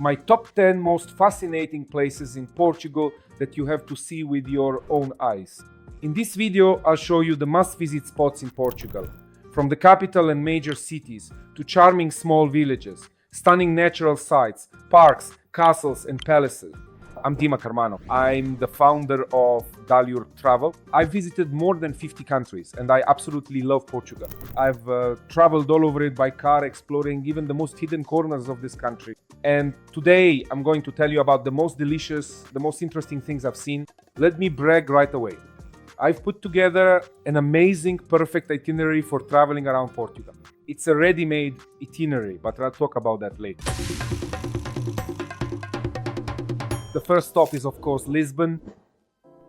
my top 10 most fascinating places in Portugal that you have to see with your own eyes. In this video, I'll show you the must-visit spots in Portugal, from the capital and major cities to charming small villages, stunning natural sites, parks, castles and palaces. I'm Karmanov. I'm the founder of Dallure Travel. I've visited more than 50 countries and I absolutely love Portugal. I've traveled all over it by car, exploring even the most hidden corners of this country. And today I'm going to tell you about the most delicious, the most interesting things I've seen. Let me brag right away. I've put together an amazing, perfect itinerary for traveling around Portugal. It's a ready-made itinerary, but I'll talk about that later. The first stop is, of course, Lisbon.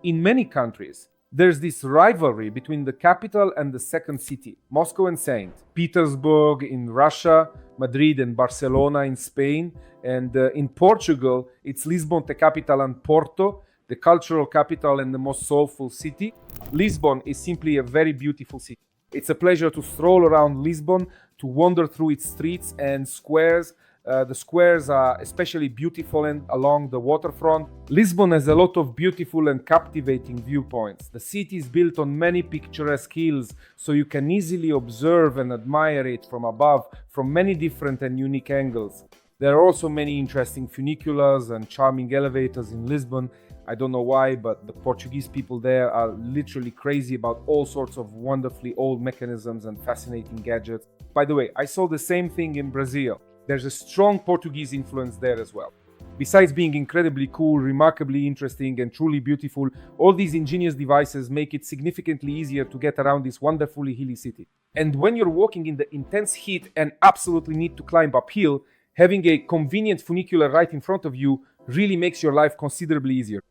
In many countries, there's this rivalry between the capital and the second city, Moscow and St. Petersburg in Russia, Madrid and Barcelona in Spain, and in Portugal, it's Lisbon, the capital, and Porto, the cultural capital and the most soulful city. Lisbon is simply a very beautiful city. It's a pleasure to stroll around Lisbon, to wander through its streets and squares. The squares are especially beautiful and along the waterfront. Lisbon has a lot of beautiful and captivating viewpoints. The city is built on many picturesque hills, so you can easily observe and admire it from above from many different and unique angles. There are also many interesting funiculars and charming elevators in Lisbon. I don't know why, but the Portuguese people there are literally crazy about all sorts of wonderfully old mechanisms and fascinating gadgets. By the way, I saw the same thing in Brazil. There's a strong Portuguese influence there as well. Besides being incredibly cool, remarkably interesting, and truly beautiful, all these ingenious devices make it significantly easier to get around this wonderfully hilly city. And when you're walking in the intense heat and absolutely need to climb uphill, having a convenient funicular right in front of you really makes your life considerably easier.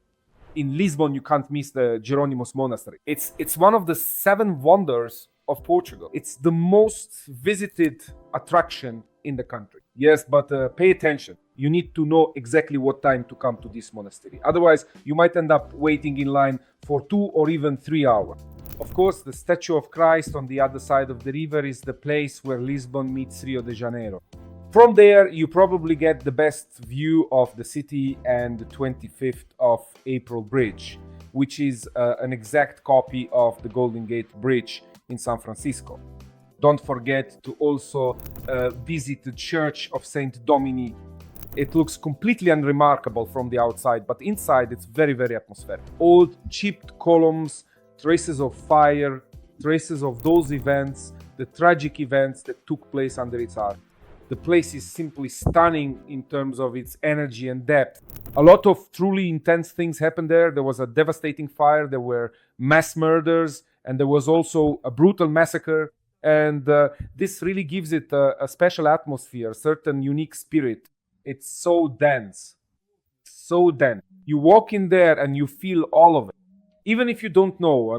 In Lisbon, you can't miss the Jerónimos Monastery. It's one of the 7 wonders of Portugal. It's the most visited attraction in the country. Yes, but pay attention. You need to know exactly what time to come to this monastery. Otherwise, you might end up waiting in line for 2 or even 3 hours. Of course, the statue of Christ on the other side of the river is the place where Lisbon meets Rio de Janeiro. From there, you probably get the best view of the city and the 25th of April Bridge, which is an exact copy of the Golden Gate Bridge in San Francisco. Don't forget to also visit the Church of Saint Dominic. It looks completely unremarkable from the outside, but inside it's very, very atmospheric. Old chipped columns, traces of fire, traces of those events, the tragic events that took place under its arch. The place is simply stunning in terms of its energy and depth. A lot of truly intense things happened there. There was a devastating fire, there were mass murders, and there was also a brutal massacre. And this really gives it a special atmosphere, a certain unique spirit. It's so dense, so dense. You walk in there and you feel all of it. Even if you don't know,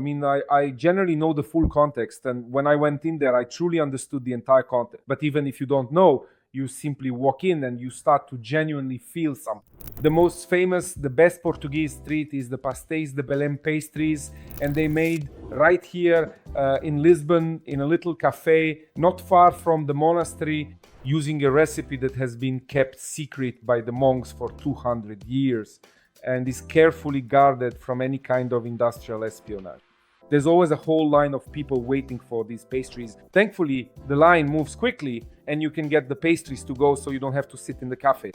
I generally know the full context. And when I went in there, I truly understood the entire context. But even if you don't know, you simply walk in and you start to genuinely feel something. The most famous, the best Portuguese treat is the pastéis de Belém pastries, and they made right here in Lisbon in a little cafe not far from the monastery, using a recipe that has been kept secret by the monks for 200 years and is carefully guarded from any kind of industrial espionage. There's always a whole line of people waiting for these pastries. Thankfully, the line moves quickly and you can get the pastries to go so you don't have to sit in the cafe.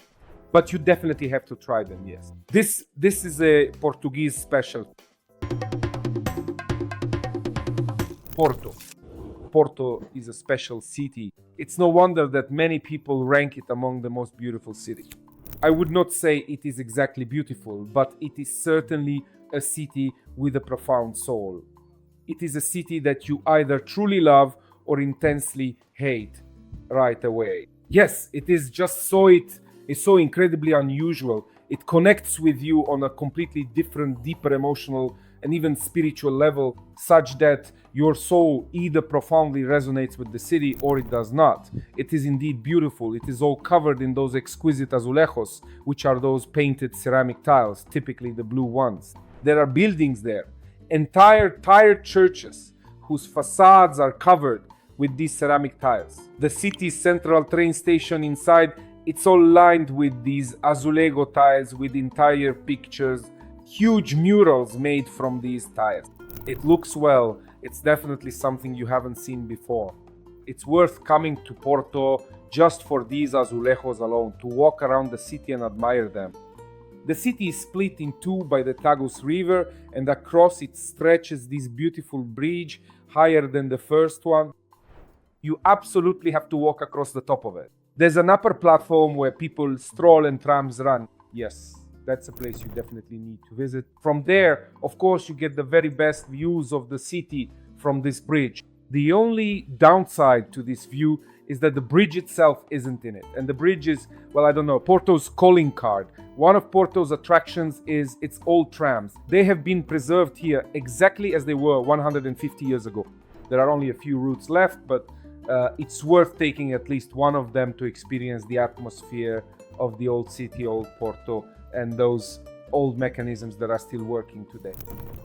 But you definitely have to try them, yes. This is a Portuguese special. Porto. Porto is a special city. It's no wonder that many people rank it among the most beautiful cities. I would not say it is exactly beautiful, but it is certainly a city with a profound soul. It is a city that you either truly love or intensely hate right away. Yes, it is just it's so incredibly unusual. It connects with you on a completely different, deeper emotional and even spiritual level, such that your soul either profoundly resonates with the city or it does not. It is indeed beautiful. It is all covered in those exquisite azulejos, which are those painted ceramic tiles, typically the blue ones. There are buildings there, entire tired churches whose facades are covered with these ceramic tiles. The city's central train station inside It's all lined with these azulejo tiles with entire pictures, huge murals made from these tiles. It looks well. It's definitely something you haven't seen before. It's worth coming to Porto just for these azulejos alone, to walk around the city and admire them. The city is split in two by the Tagus River, and across it stretches this beautiful bridge higher than the first one. You absolutely have to walk across the top of it. There's an upper platform where people stroll and trams run. Yes, that's a place you definitely need to visit. From there, of course, you get the very best views of the city from this bridge. The only downside to this view is that the bridge itself isn't in it. And the bridge is, well, I don't know, Porto's calling card. One of Porto's attractions is its old trams. They have been preserved here exactly as they were 150 years ago. There are only a few routes left, but it's worth taking at least one of them to experience the atmosphere of the old city, old Porto, and those old mechanisms that are still working today.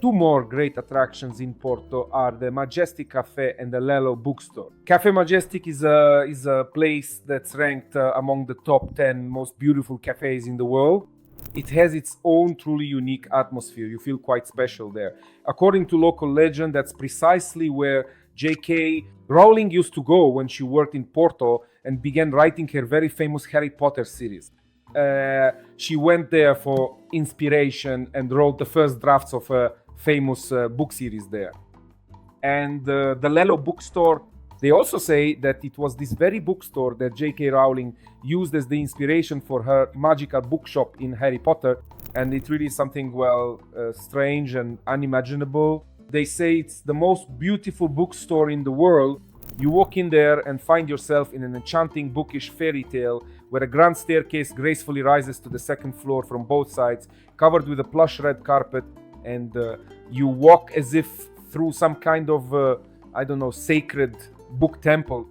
Two more great attractions in Porto are the Majestic Cafe and the Lelo bookstore. Cafe Majestic is a place that's ranked among the top 10 most beautiful cafes in the world. It has its own truly unique atmosphere. You feel quite special there. According to local legend, that's precisely where J.K. Rowling used to go when she worked in Porto and began writing her very famous Harry Potter series. She went there for inspiration and wrote the first drafts of a famous book series there. And the Lelo bookstore, they also say that it was this very bookstore that J.K. Rowling used as the inspiration for her magical bookshop in Harry Potter. And it really is something, strange and unimaginable. They say it's the most beautiful bookstore in the world. You walk in there and find yourself in an enchanting bookish fairy tale where a grand staircase gracefully rises to the second floor from both sides, covered with a plush red carpet, and you walk as if through some kind of, sacred book temple.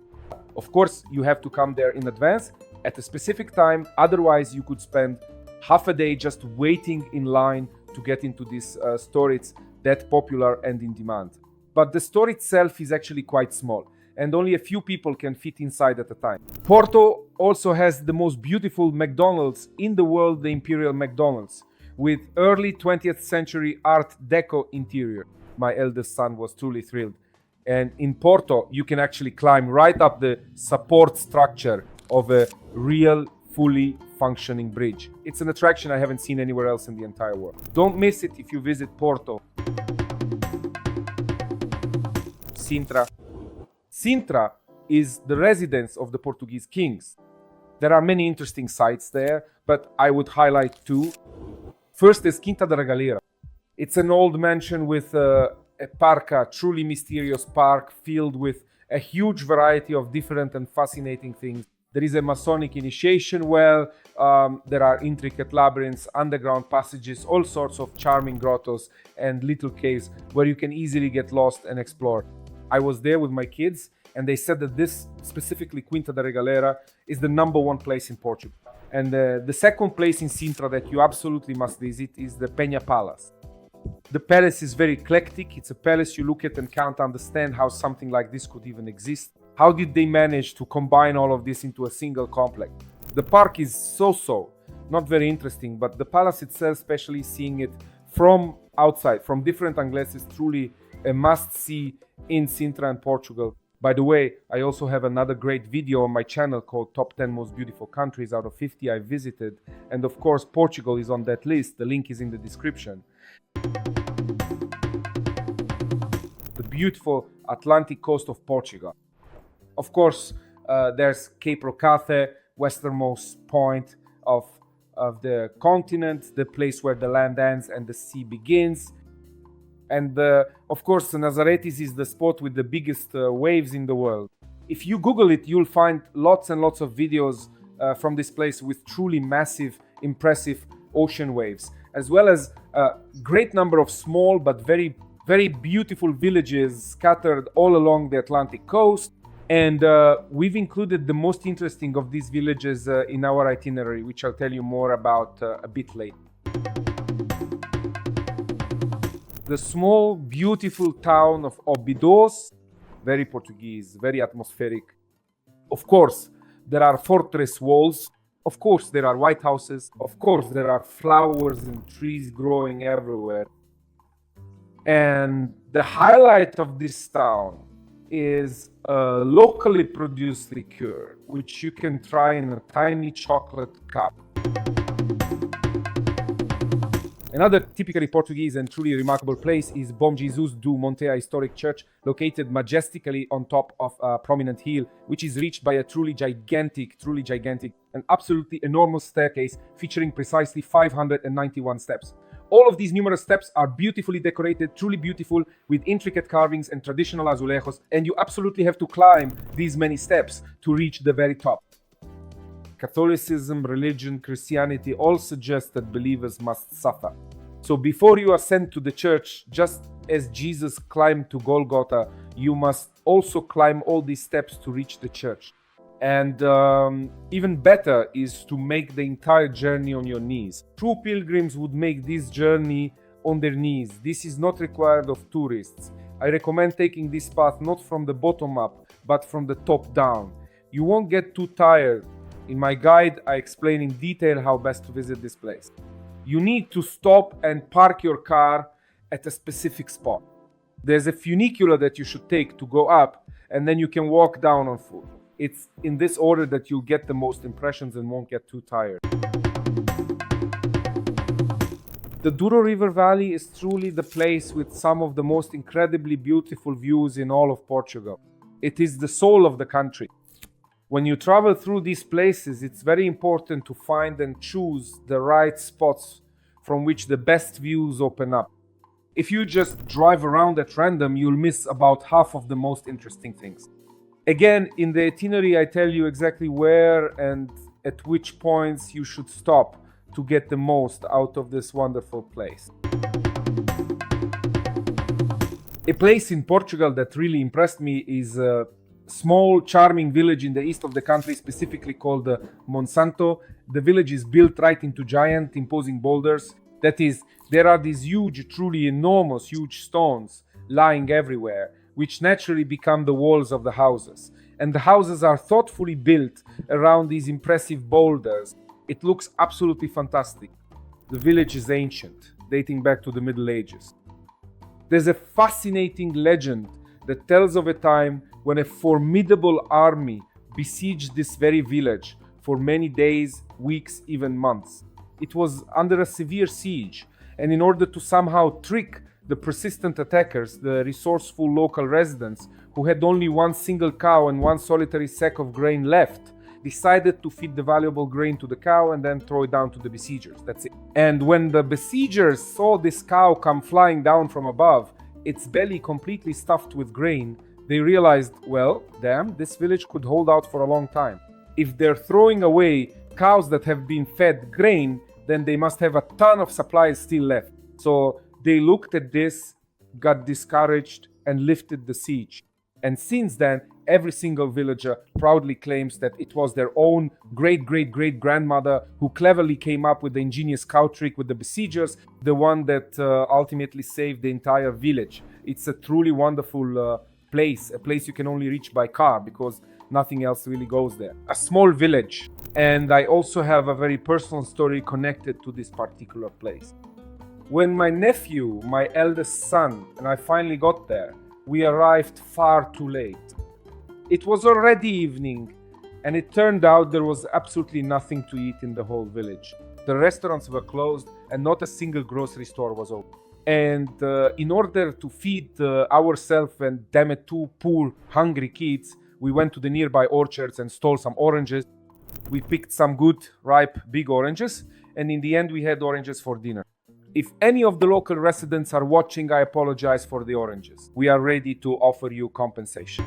Of course, you have to come there in advance at a specific time, otherwise you could spend half a day just waiting in line to get into this store. It's that popular and in demand. But the store itself is actually quite small, and only a few people can fit inside at a time. Porto also has the most beautiful McDonald's in the world, the Imperial McDonald's, with early 20th century Art Deco interior. My eldest son was truly thrilled. And in Porto, you can actually climb right up the support structure of a real, fully functioning bridge. It's an attraction I haven't seen anywhere else in the entire world. Don't miss it if you visit Porto. Sintra. Sintra is the residence of the Portuguese kings. There are many interesting sites there, but I would highlight two. First is Quinta da Galera. It's an old mansion with a truly mysterious park filled with a huge variety of different and fascinating things. There is a Masonic initiation well, there are intricate labyrinths, underground passages, all sorts of charming grottos and little caves where you can easily get lost and explore. I was there with my kids and they said that this, specifically Quinta da Galera, is the number one place in Portugal. And the second place in Sintra that you absolutely must visit is the Peña Palace. The palace is very eclectic. It's a palace you look at and can't understand how something like this could even exist. How did they manage to combine all of this into a single complex? The park is so-so, not very interesting, but the palace itself, especially seeing it from outside, from different angles, is truly a must-see in Sintra and Portugal. By the way, I also have another great video on my channel called Top 10 Most Beautiful Countries out of 50 I visited. And of course, Portugal is on that list. The link is in the description. The beautiful Atlantic coast of Portugal. Of course, there's Cape Rocate, westernmost point of the continent, the place where the land ends and the sea begins. And of course, Nazaretes is the spot with the biggest waves in the world. If you Google it, you'll find lots and lots of videos from this place with truly massive, impressive ocean waves, as well as a great number of small but very, very beautiful villages scattered all along the Atlantic coast. And we've included the most interesting of these villages in our itinerary, which I'll tell you more about a bit later. The small, beautiful town of Obidos, very Portuguese, very atmospheric. Of course, there are fortress walls Of course, there are white houses. Of course, there are flowers and trees growing everywhere. And the highlight of this town is a locally produced liqueur, which you can try in a tiny chocolate cup. Another typically Portuguese and truly remarkable place is Bom Jesus do Monte, a historic church located majestically on top of a prominent hill, which is reached by a truly gigantic, and absolutely enormous staircase featuring precisely 591 steps. All of these numerous steps are beautifully decorated, truly beautiful, with intricate carvings and traditional azulejos, and you absolutely have to climb these many steps to reach the very top. Catholicism, religion, Christianity all suggest that believers must suffer. So before you ascend to the church, just as Jesus climbed to Golgotha, you must also climb all these steps to reach the church. And even better is to make the entire journey on your knees. True pilgrims would make this journey on their knees. This is not required of tourists. I recommend taking this path not from the bottom up, but from the top down. You won't get too tired. In my guide, I explain in detail how best to visit this place. You need to stop and park your car at a specific spot. There's a funicular that you should take to go up, and then you can walk down on foot. It's in this order that you'll get the most impressions and won't get too tired. The Douro River Valley is truly the place with some of the most incredibly beautiful views in all of Portugal. It is the soul of the country. When you travel through these places, it's very important to find and choose the right spots from which the best views open up. If you just drive around at random, you'll miss about half of the most interesting things. Again, in the itinerary, I tell you exactly where and at which points you should stop to get the most out of this wonderful place. A place in Portugal that really impressed me is a small, charming village in the east of the country, specifically called Monsanto. The village is built right into giant, imposing boulders. That is, there are these huge, truly enormous, huge stones lying everywhere, which naturally become the walls of the houses. And the houses are thoughtfully built around these impressive boulders. It looks absolutely fantastic. The village is ancient, dating back to the Middle Ages. There's a fascinating legend that tells of a time when a formidable army besieged this very village for many days, weeks, even months. It was under a severe siege, and in order to somehow trick the persistent attackers, the resourceful local residents, who had only one single cow and one solitary sack of grain left, decided to feed the valuable grain to the cow and then throw it down to the besiegers. That's it. And when the besiegers saw this cow come flying down from above, its belly completely stuffed with grain, they realized, well, damn, this village could hold out for a long time. If they're throwing away cows that have been fed grain, then they must have a ton of supplies still left. So they looked at this, got discouraged, and lifted the siege. And since then, every single villager proudly claims that it was their own great-great-great-grandmother who cleverly came up with the ingenious cow trick with the besiegers, the one that ultimately saved the entire village. It's a truly wonderful place, a place you can only reach by car because nothing else really goes there. A small village. And I also have a very personal story connected to this particular place. When my nephew, my eldest son, and I finally got there, we arrived far too late. It was already evening, and it turned out there was absolutely nothing to eat in the whole village. The restaurants were closed, and not a single grocery store was open. And in order to feed ourselves and damn it, two poor, hungry kids, we went to the nearby orchards and stole some oranges. We picked some good, ripe, big oranges, and in the end we had oranges for dinner. If any of the local residents are watching, I apologize for the oranges. We are ready to offer you compensation.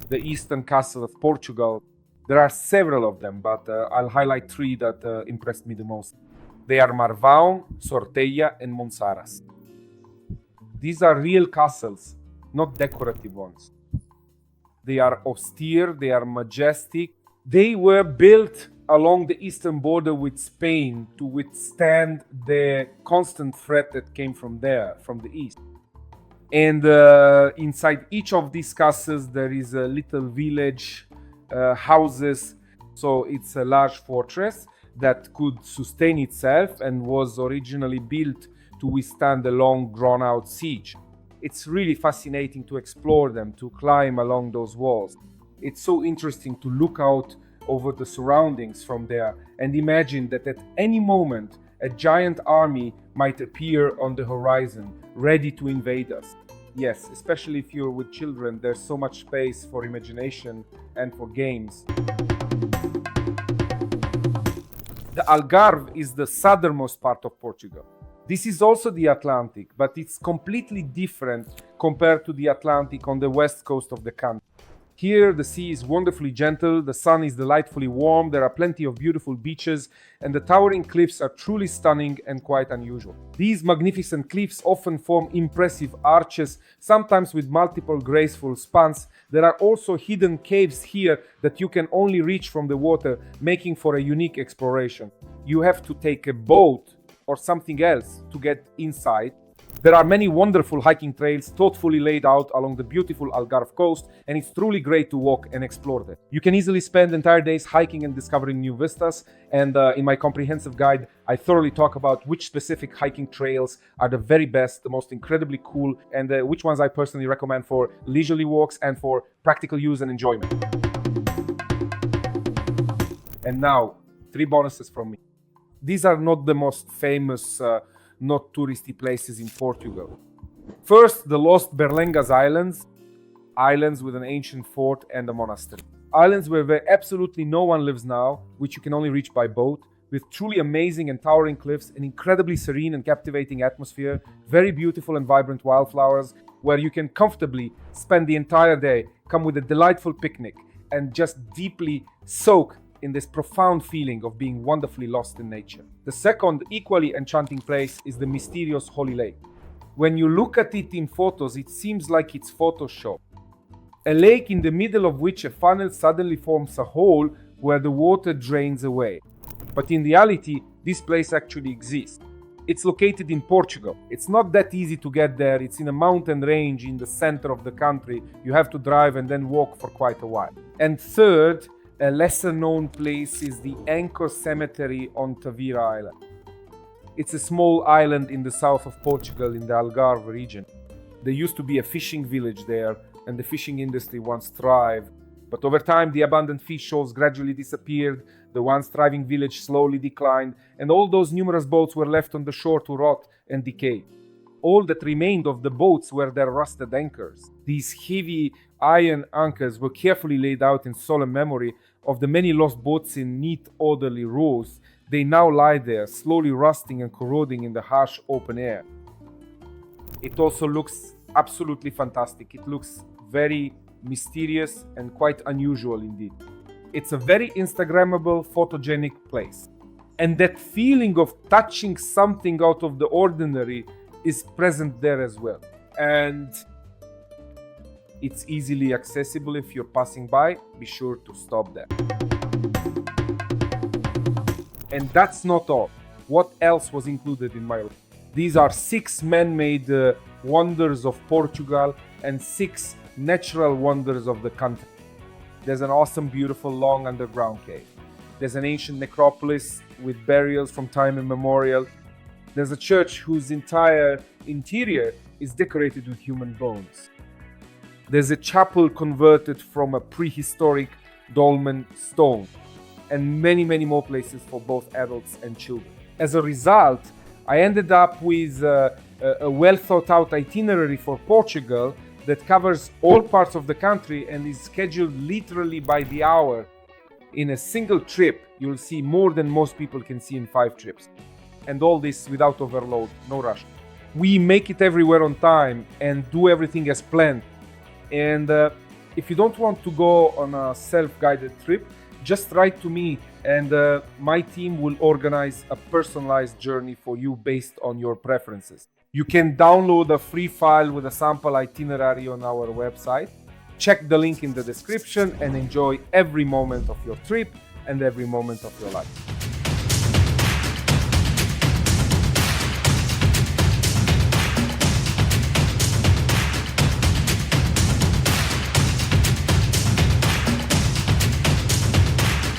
The eastern castle of Portugal. There are several of them, but I'll highlight three that impressed me the most. They are Marvao, Sortelha, and Monsaraz. These are real castles, not decorative ones. They are austere, they are majestic. They were built along the eastern border with Spain to withstand the constant threat that came from there, from the east. And inside each of these castles there is a little village houses. So it's a large fortress that could sustain itself and was originally built to withstand a long, drawn-out siege. It's really fascinating to explore them, to climb along those walls. It's so interesting to look out over the surroundings from there and imagine that at any moment a giant army might appear on the horizon, ready to invade us. Yes, especially if you're with children, there's so much space for imagination and for games. The Algarve is the southernmost part of Portugal. This is also the Atlantic, but it's completely different compared to the Atlantic on the west coast of the country. Here, the sea is wonderfully gentle, the sun is delightfully warm, there are plenty of beautiful beaches, and the towering cliffs are truly stunning and quite unusual. These magnificent cliffs often form impressive arches, sometimes with multiple graceful spans. There are also hidden caves here that you can only reach from the water, making for a unique exploration. You have to take a boat or something else to get inside. There are many wonderful hiking trails thoughtfully laid out along the beautiful Algarve coast, and it's truly great to walk and explore them. You can easily spend entire days hiking and discovering new vistas, and in my comprehensive guide, I thoroughly talk about which specific hiking trails are the very best, the most incredibly cool, and which ones I personally recommend for leisurely walks and for practical use and enjoyment. And now, 3 bonuses from me. These are not the most famous not touristy places in Portugal. First, the lost Berlenga's islands with an ancient fort and a monastery. Islands where absolutely no one lives now, which you can only reach by boat, with truly amazing and towering cliffs, an incredibly serene and captivating atmosphere, very beautiful and vibrant wildflowers, where you can comfortably spend the entire day, come with a delightful picnic, and just deeply soak in this profound feeling of being wonderfully lost in nature. The second, equally enchanting place is the mysterious Holy Lake. When you look at it in photos, it seems like it's Photoshop. A lake in the middle of which a funnel suddenly forms a hole where the water drains away. But in reality, this place actually exists. It's located in Portugal. It's not that easy to get there. It's in a mountain range in the center of the country. You have to drive and then walk for quite a while. And third, a lesser known place is the Anchor Cemetery on Tavira Island. It's a small island in the south of Portugal in the Algarve region. There used to be a fishing village there, and the fishing industry once thrived. But over time, the abundant fish shoals gradually disappeared, the once thriving village slowly declined, and all those numerous boats were left on the shore to rot and decay. All that remained of the boats were their rusted anchors. These heavy iron anchors were carefully laid out in solemn memory of the many lost boats in neat, orderly rows. They now lie there, slowly rusting and corroding in the harsh open air. It also looks absolutely fantastic. It looks very mysterious and quite unusual indeed. It's a very Instagrammable, photogenic place. And that feeling of touching something out of the ordinary is present there as well. And it's easily accessible if you're passing by. Be sure to stop there. And that's not all. What else was included in my list? These are 6 man-made wonders of Portugal and 6 natural wonders of the country. There's an awesome, beautiful, long underground cave. There's an ancient necropolis with burials from time immemorial. There's a church whose entire interior is decorated with human bones. There's a chapel converted from a prehistoric dolmen stone, and many, many more places for both adults and children. As a result, I ended up with a well thought out itinerary for Portugal that covers all parts of the country and is scheduled literally by the hour. In a single trip, you'll see more than most people can see in 5 trips. And all this without overload, no rush. We make it everywhere on time and do everything as planned. And if you don't want to go on a self-guided trip, just write to me and my team will organize a personalized journey for you based on your preferences. You can download a free file with a sample itinerary on our website. Check the link in the description and enjoy every moment of your trip and every moment of your life.